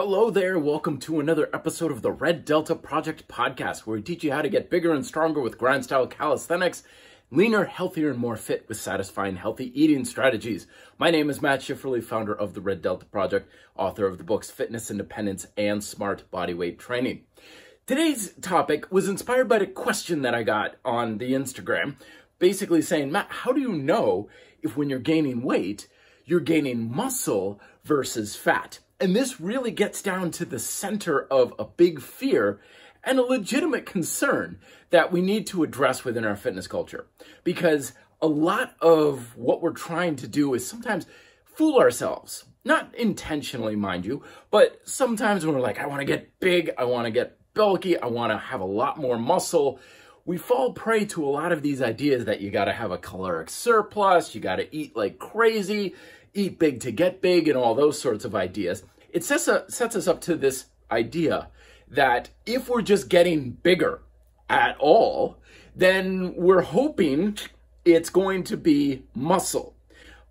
Hello there, welcome to another episode of the Red Delta Project podcast, where we teach you how to get bigger and stronger with grind-style calisthenics, leaner, healthier, and more fit with satisfying healthy eating strategies. My name is Matt Schifferly, founder of the Red Delta Project, author of the books Fitness Independence and Smart Bodyweight Training. Today's topic was inspired by the question that I got on the Instagram, basically saying, Matt, how do you know if when you're gaining weight, you're gaining muscle versus fat? And this really gets down to the center of a big fear and a legitimate concern that we need to address within our fitness culture. Because a lot of what we're trying to do is sometimes fool ourselves. Not intentionally, mind you, but sometimes when we're like, I want to get big, I want to get bulky, I want to have a lot more muscle, we fall prey to a lot of these ideas that you got to have a caloric surplus, you got to eat like crazy, eat big to get big, and all those sorts of ideas. It sets us up to this idea that if we're just getting bigger at all, then we're hoping it's going to be muscle.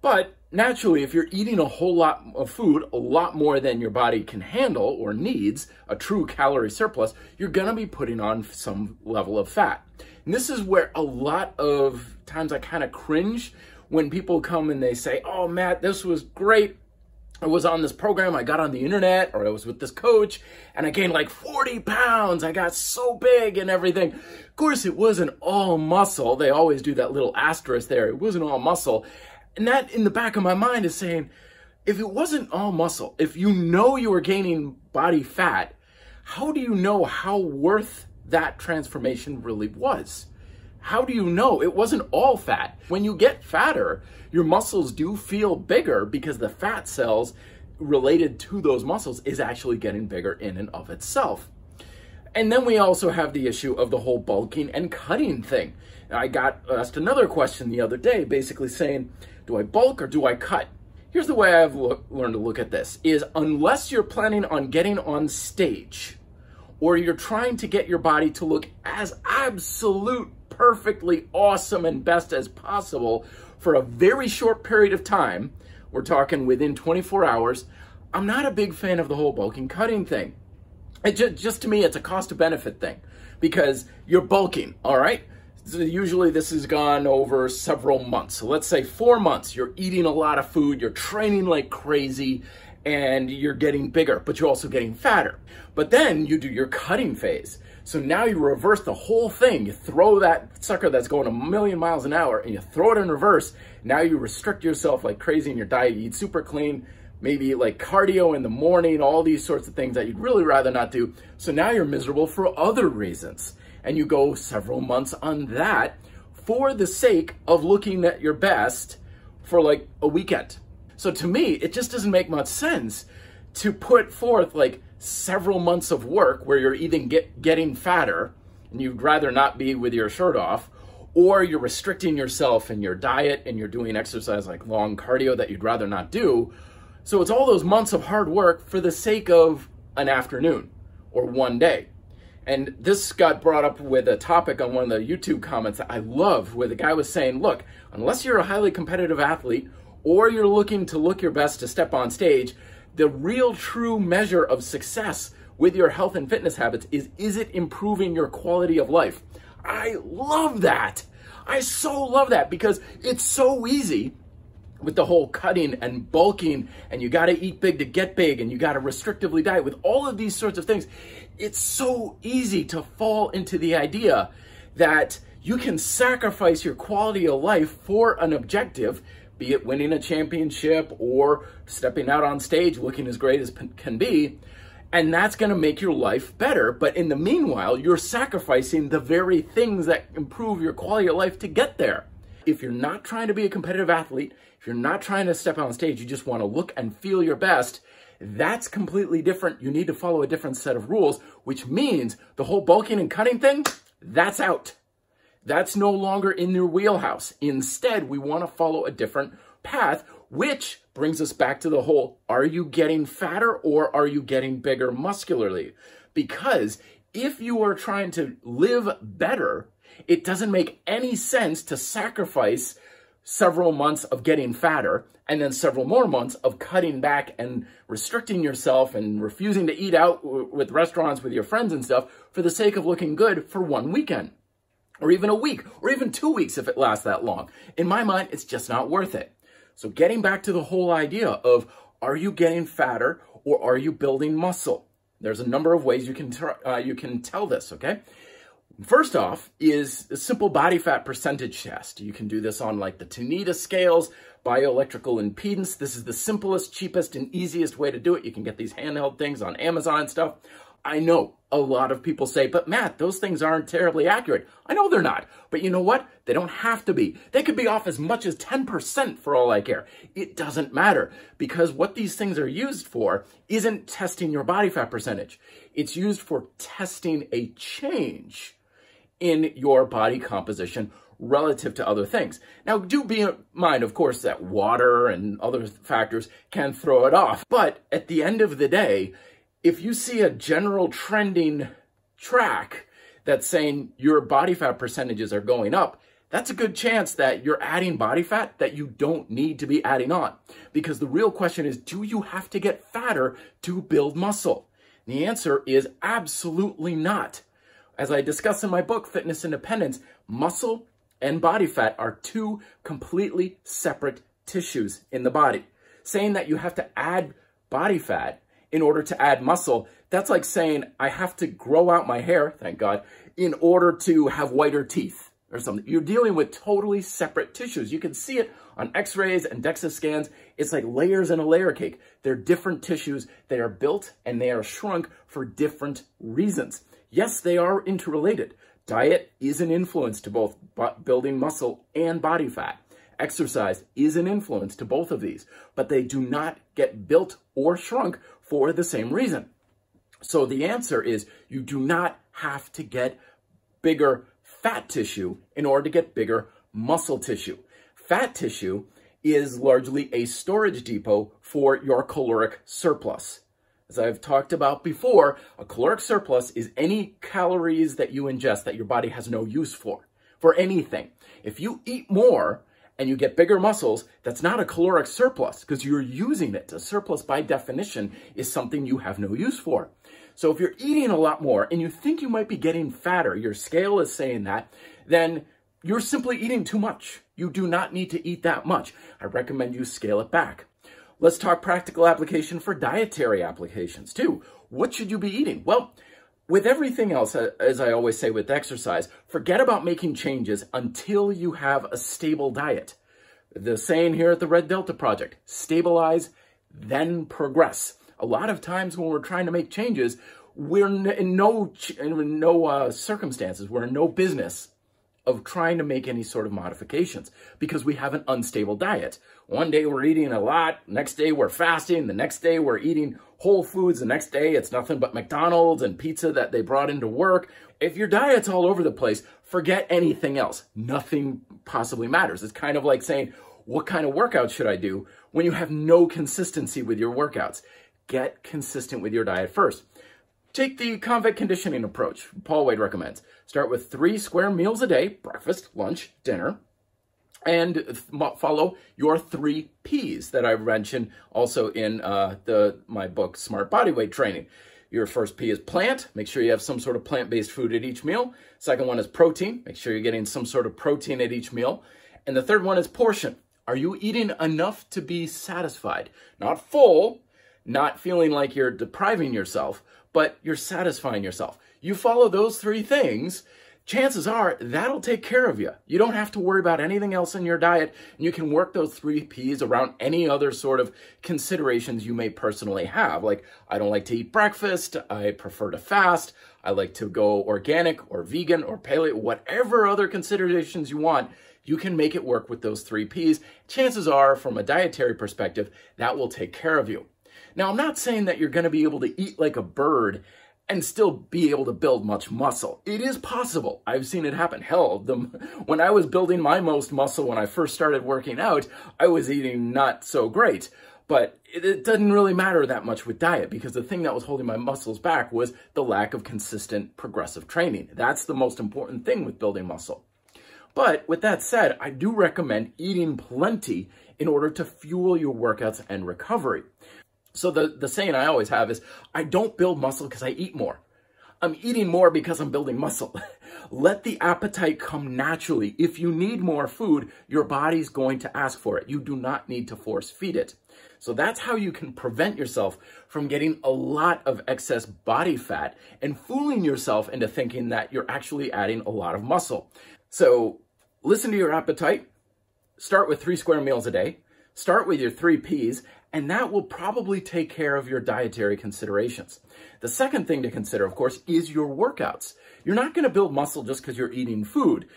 But naturally, if you're eating a whole lot of food, a lot more than your body can handle or needs, a true calorie surplus, you're going to be putting on some level of fat. And this is where a lot of times I kind of cringe when people come and they say, oh, Matt, this was great. I was on this program, I got on the internet, or I was with this coach, and I gained like 40 pounds. I got so big and everything. Of course, it wasn't all muscle. They always do that little asterisk there. It wasn't all muscle. And that in the back of my mind is saying, if it wasn't all muscle, if you know you were gaining body fat, how do you know how worth that transformation really was? How do you know it wasn't all fat? When you get fatter, your muscles do feel bigger because the fat cells related to those muscles is actually getting bigger in and of itself. And then we also have the issue of the whole bulking and cutting thing. I got asked another question the other day, basically saying, do I bulk or do I cut? Here's the way I've learned to look at this, is unless you're planning on getting on stage or you're trying to get your body to look as absolute perfectly awesome and best as possible for a very short period of time, we're talking within 24 hours, I'm not a big fan of the whole bulking cutting thing. Just to me, it's a cost to benefit thing because you're bulking, all right? So usually this has gone over several months. So let's say 4 months, you're eating a lot of food, you're training like crazy, and you're getting bigger, but you're also getting fatter. But then you do your cutting phase. So now you reverse the whole thing. You throw that sucker that's going a million miles an hour and you throw it in reverse. Now you restrict yourself like crazy in your diet. You eat super clean, maybe like cardio in the morning, all these sorts of things that you'd really rather not do. So now you're miserable for other reasons. And you go several months on that for the sake of looking at your best for like a weekend. So to me, it just doesn't make much sense to put forth like several months of work where you're either getting fatter and you'd rather not be with your shirt off, or you're restricting yourself in your diet and you're doing exercise like long cardio that you'd rather not do. So it's all those months of hard work for the sake of an afternoon or one day. And this got brought up with a topic on one of the YouTube comments that I love, where the guy was saying, look, unless you're a highly competitive athlete or you're looking to look your best to step on stage, the real true measure of success with your health and fitness habits is it improving your quality of life? I love that. I so love that because it's so easy with the whole cutting and bulking and you got to eat big to get big and you got to restrictively diet with all of these sorts of things. It's so easy to fall into the idea that you can sacrifice your quality of life for an objective, be it winning a championship or stepping out on stage looking as great as can be, and that's going to make your life better. But in the meanwhile, you're sacrificing the very things that improve your quality of life to get there. If you're not trying to be a competitive athlete, if you're not trying to step on stage, you just want to look and feel your best, that's completely different. You need to follow a different set of rules, which means the whole bulking and cutting thing, that's out. That's no longer in your wheelhouse. Instead, we want to follow a different path, which brings us back to the whole, are you getting fatter or are you getting bigger muscularly? Because if you are trying to live better, it doesn't make any sense to sacrifice several months of getting fatter and then several more months of cutting back and restricting yourself and refusing to eat out with restaurants with your friends and stuff for the sake of looking good for one weekend or even a week or even 2 weeks if it lasts that long. In my mind, it's just not worth it. So getting back to the whole idea of, are you getting fatter or are you building muscle? There's a number of ways you can tell this, okay? First off is a simple body fat percentage test. You can do this on like the Tanita scales, bioelectrical impedance. This is the simplest, cheapest, and easiest way to do it. You can get these handheld things on Amazon and stuff. I know a lot of people say, but Matt, those things aren't terribly accurate. I know they're not, but you know what? They don't have to be. They could be off as much as 10% for all I care. It doesn't matter because what these things are used for isn't testing your body fat percentage. It's used for testing a change in your body composition relative to other things. Now, do be in mind, of course, that water and other factors can throw it off. But at the end of the day, if you see a general trending track that's saying your body fat percentages are going up, that's a good chance that you're adding body fat that you don't need to be adding on. Because the real question is, do you have to get fatter to build muscle? And the answer is absolutely not. As I discuss in my book, Fitness Independence, muscle and body fat are two completely separate tissues in the body. Saying that you have to add body fat in order to add muscle, that's like saying I have to grow out my hair, thank God, in order to have whiter teeth or something. You're dealing with totally separate tissues. You can see it on x-rays and DEXA scans. It's like layers in a layer cake. They're different tissues. They are built and they are shrunk for different reasons. Yes, they are interrelated. Diet is an influence to both building muscle and body fat. Exercise is an influence to both of these, but they do not get built or shrunk for the same reason. So the answer is you do not have to get bigger fat tissue in order to get bigger muscle tissue. Fat tissue is largely a storage depot for your caloric surplus. As I've talked about before, a caloric surplus is any calories that you ingest that your body has no use for anything. If you eat more and you get bigger muscles, that's not a caloric surplus because you're using it. A surplus by definition is something you have no use for. So if you're eating a lot more and you think you might be getting fatter, your scale is saying that, then you're simply eating too much. You do not need to eat that much. I recommend you scale it back. Let's talk practical application for dietary applications too. What should you be eating? Well, with everything else, as I always say with exercise, forget about making changes until you have a stable diet. The saying here at the Red Delta Project, stabilize, then progress. A lot of times when we're trying to make changes, we're in no circumstances, we're in no business of trying to make any sort of modifications because we have an unstable diet. One day we're eating a lot, next day we're fasting, the next day we're eating whole foods, the next day it's nothing but McDonald's and pizza that they brought into work. If your diet's all over the place, forget anything else. Nothing possibly matters. It's kind of like saying, what kind of workout should I do when you have no consistency with your workouts? Get consistent with your diet first. Take the convict conditioning approach Paul Wade recommends. Start with 3 square meals a day, breakfast, lunch, dinner, and follow your 3 Ps that I mentioned also in my book, Smart Bodyweight Training. Your first P is plant. Make sure you have some sort of plant-based food at each meal. Second one is protein. Make sure you're getting some sort of protein at each meal. And the third one is portion. Are you eating enough to be satisfied? Not full, not feeling like you're depriving yourself, but you're satisfying yourself. You follow those 3 things, chances are that'll take care of you. You don't have to worry about anything else in your diet, and you can work those 3 Ps around any other sort of considerations you may personally have. Like, I don't like to eat breakfast, I prefer to fast, I like to go organic or vegan or paleo, whatever other considerations you want, you can make it work with those 3 Ps. Chances are, from a dietary perspective, that will take care of you. Now, I'm not saying that you're going to be able to eat like a bird and still be able to build much muscle. It is possible. I've seen it happen. Hell, when I was building my most muscle when I first started working out, I was eating not so great. But it doesn't really matter that much with diet because the thing that was holding my muscles back was the lack of consistent progressive training. That's the most important thing with building muscle. But with that said, I do recommend eating plenty in order to fuel your workouts and recovery. So the saying I always have is, I don't build muscle because I eat more. I'm eating more because I'm building muscle. Let the appetite come naturally. If you need more food, your body's going to ask for it. You do not need to force feed it. So that's how you can prevent yourself from getting a lot of excess body fat and fooling yourself into thinking that you're actually adding a lot of muscle. So listen to your appetite. Start with 3 square meals a day. Start with your 3 Ps, and that will probably take care of your dietary considerations. The second thing to consider, of course, is your workouts. You're not going to build muscle just because you're eating food.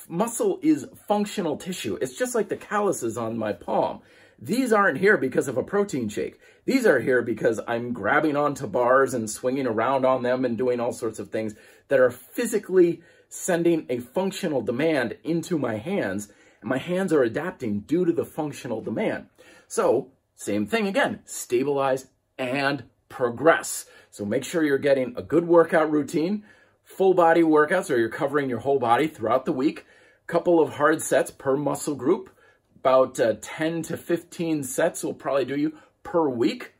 Muscle is functional tissue. It's just like the calluses on my palm. These aren't here because of a protein shake. These are here because I'm grabbing onto bars and swinging around on them and doing all sorts of things that are physically sending a functional demand into my hands. And my hands are adapting due to the functional demand. So, same thing again, stabilize and progress. So make sure you're getting a good workout routine, full body workouts, or you're covering your whole body throughout the week, couple of hard sets per muscle group, about 10 to 15 sets will probably do you per week,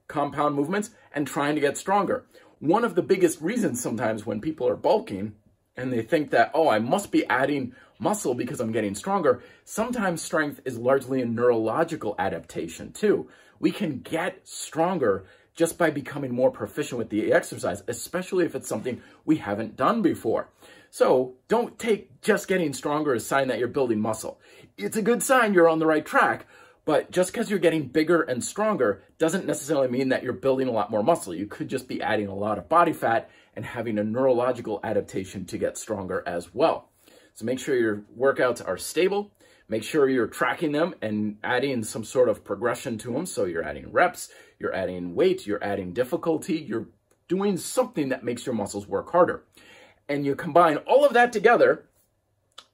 compound movements, and trying to get stronger. One of the biggest reasons sometimes when people are bulking and they think that, oh, I must be adding muscle because I'm getting stronger, sometimes strength is largely a neurological adaptation too. We can get stronger just by becoming more proficient with the exercise, especially if it's something we haven't done before. So don't take just getting stronger as a sign that you're building muscle. It's a good sign you're on the right track, but just because you're getting bigger and stronger doesn't necessarily mean that you're building a lot more muscle. You could just be adding a lot of body fat and having a neurological adaptation to get stronger as well. So make sure your workouts are stable. Make sure you're tracking them and adding some sort of progression to them. So you're adding reps, you're adding weight, you're adding difficulty, you're doing something that makes your muscles work harder. And you combine all of that together,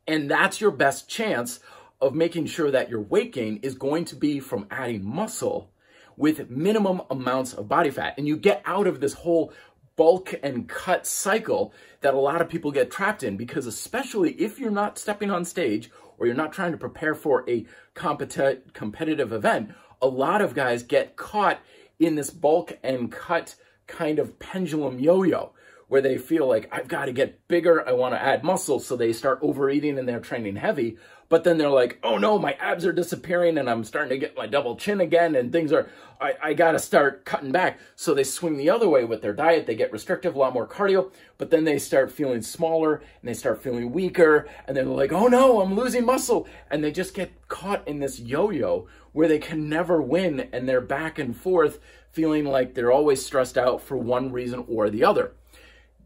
and that's your best chance of making sure that your weight gain is going to be from adding muscle with minimum amounts of body fat. And you get out of this whole bulk and cut cycle that a lot of people get trapped in, because especially if you're not stepping on stage or you're not trying to prepare for a competitive event, a lot of guys get caught in this bulk and cut kind of pendulum yo-yo, where they feel like, I've got to get bigger, I want to add muscle, so they start overeating and they're training heavy, but then they're like, oh no, my abs are disappearing and I'm starting to get my double chin again and things are, I got to start cutting back. So they swing the other way with their diet, they get restrictive, a lot more cardio, but then they start feeling smaller and they start feeling weaker and they're like, oh no, I'm losing muscle. And they just get caught in this yo-yo where they can never win, and they're back and forth feeling like they're always stressed out for one reason or the other.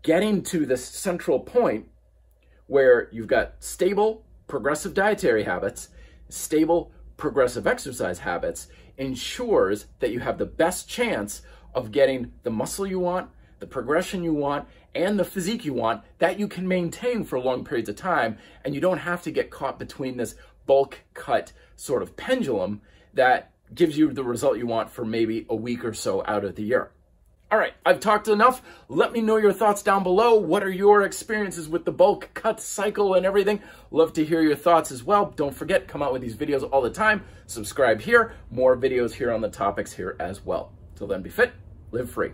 Getting to this central point where you've got stable, progressive dietary habits, stable, progressive exercise habits ensures that you have the best chance of getting the muscle you want, the progression you want, and the physique you want that you can maintain for long periods of time, and you don't have to get caught between this bulk cut sort of pendulum that gives you the result you want for maybe a week or so out of the year. All right, I've talked enough. Let me know your thoughts down below. What are your experiences with the bulk cut cycle and everything? Love to hear your thoughts as well. Don't forget, come out with these videos all the time. Subscribe here. More videos here on the topics here as well. Till then, be fit, live free.